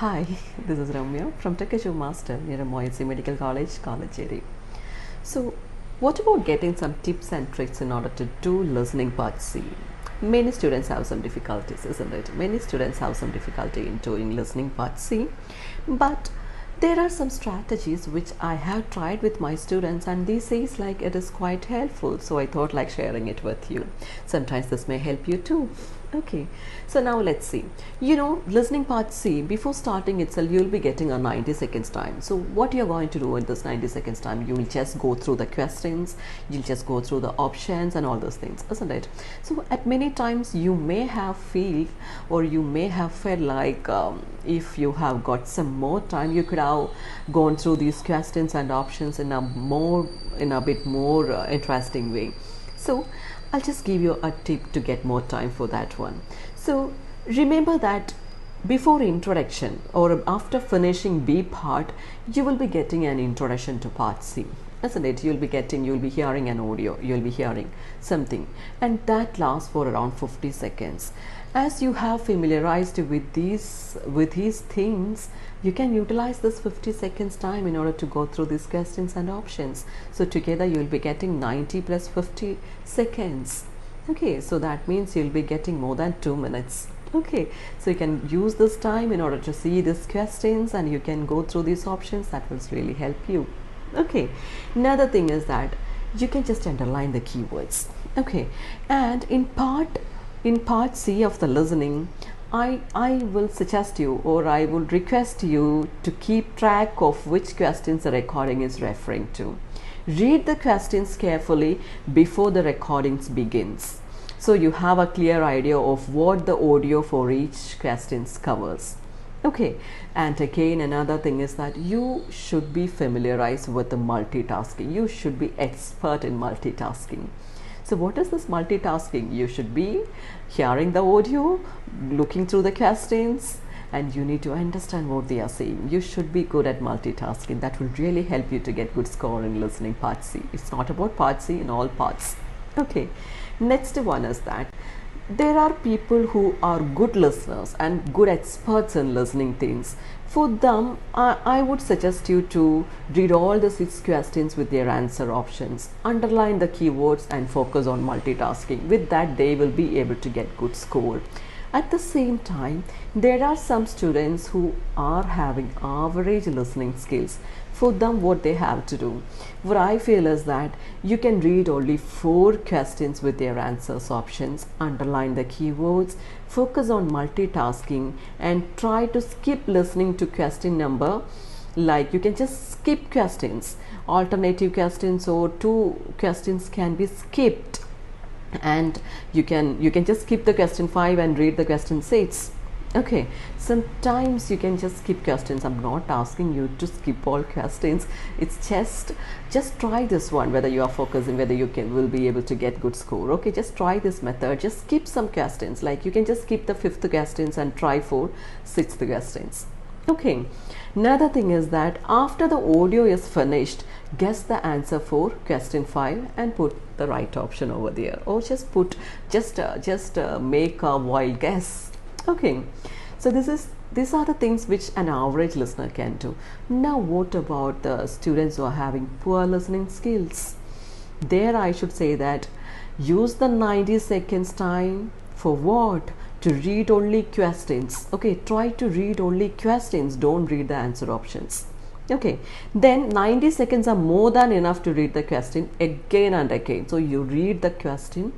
Hi, this is Ramya from Techedumaster near 𝗧𝗶𝗽𝘀 Medical College, 𝗁. So, what about getting some tips and tricks in order to do listening part C? Many students have some difficulties, isn't it? Many students have some difficulty in doing listening part C, but there are some strategies which I have tried with my students and they say like it is quite helpful, so I thought like sharing it with you. Sometimes this may help you too. Okay, so now let's see. Listening part C, before starting itself, you'll be getting a 90 seconds time. So what you're going to do in this 90 seconds time, you will just go through the questions, you'll just go through the options and all those things, isn't it? So at many times you may have felt like if you have got some more time, you could have gone through these questions and options in a bit more interesting way. So I'll just give you a tip to get more time for that one. So remember that before introduction or after finishing B part, you will be getting an introduction to part C, isn't it? You'll be hearing an audio, you'll be hearing something, and that lasts for around 50 seconds. As you have familiarized with these things, you can utilize this 50 seconds time in order to go through these questions and options. So together you will be getting 90 plus 50 seconds. Okay, so that means you'll be getting more than 2 minutes. Okay, so you can use this time in order to see these questions and you can go through these options. That will really help you. Okay, another thing is that you can just underline the keywords. Okay, and in part C of the listening, I will suggest you, or I would request you to keep track of which questions the recording is referring to. Read the questions carefully before the recordings begins, so you have a clear idea of what the audio for each questions covers. Okay, and again another thing is that you should be familiarized with the multitasking. You should be expert in multitasking. So what is this multitasking? You should be hearing the audio, looking through the questions, and you need to understand what they are saying. You should be good at multitasking. That will really help you to get good score in listening part C. It's not about part C in all parts. Okay, next one is that there are people who are good listeners and good experts in listening things. For them, I would suggest you to read all the 6 questions with their answer options, underline the keywords and focus on multitasking. With that, they will be able to get good score. At the same time, there are some students who are having average listening skills. For them, what they have to do, what I feel is that you can read only 4 questions with their answers options, underline the keywords, focus on multitasking and try to skip listening to question number. Like you can just skip questions, alternative questions or 2 questions can be skipped, and you can just skip the question 5 and read the question 6. Okay, sometimes you can just skip questions. I'm not asking you to skip all questions. It's just try this one, whether you are focusing, whether you will be able to get good score. Okay, just try this method. Just skip some questions. Like you can just skip the 5th questions and try for 6th questions. Okay, another thing is that after the audio is finished, guess the answer for question 5 and put the right option over there, or just make a wild guess. Okay, so these are the things which an average listener can do. Now what about the students who are having poor listening skills? There I should say that use the 90 seconds time for what? To read only questions. Okay, try to read only questions, don't read the answer options. Okay, then 90 seconds are more than enough to read the question again and again. So you read the question,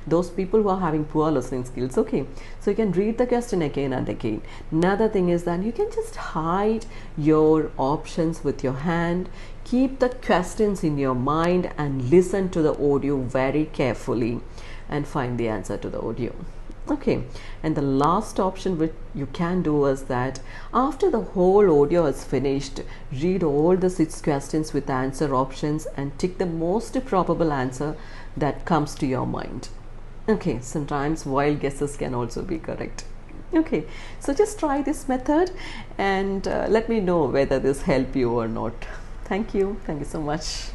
those people who are having poor listening skills. Okay, so you can read the question again and again. Another thing is that you can just hide your options with your hand, keep the questions in your mind and listen to the audio very carefully and find the answer to the audio. Okay, and the last option which you can do is that after the whole audio is finished, read all the 6 questions with answer options and tick the most probable answer that comes to your mind. Okay, sometimes wild guesses can also be correct. Okay, so just try this method and let me know whether this helped you or not. Thank you so much.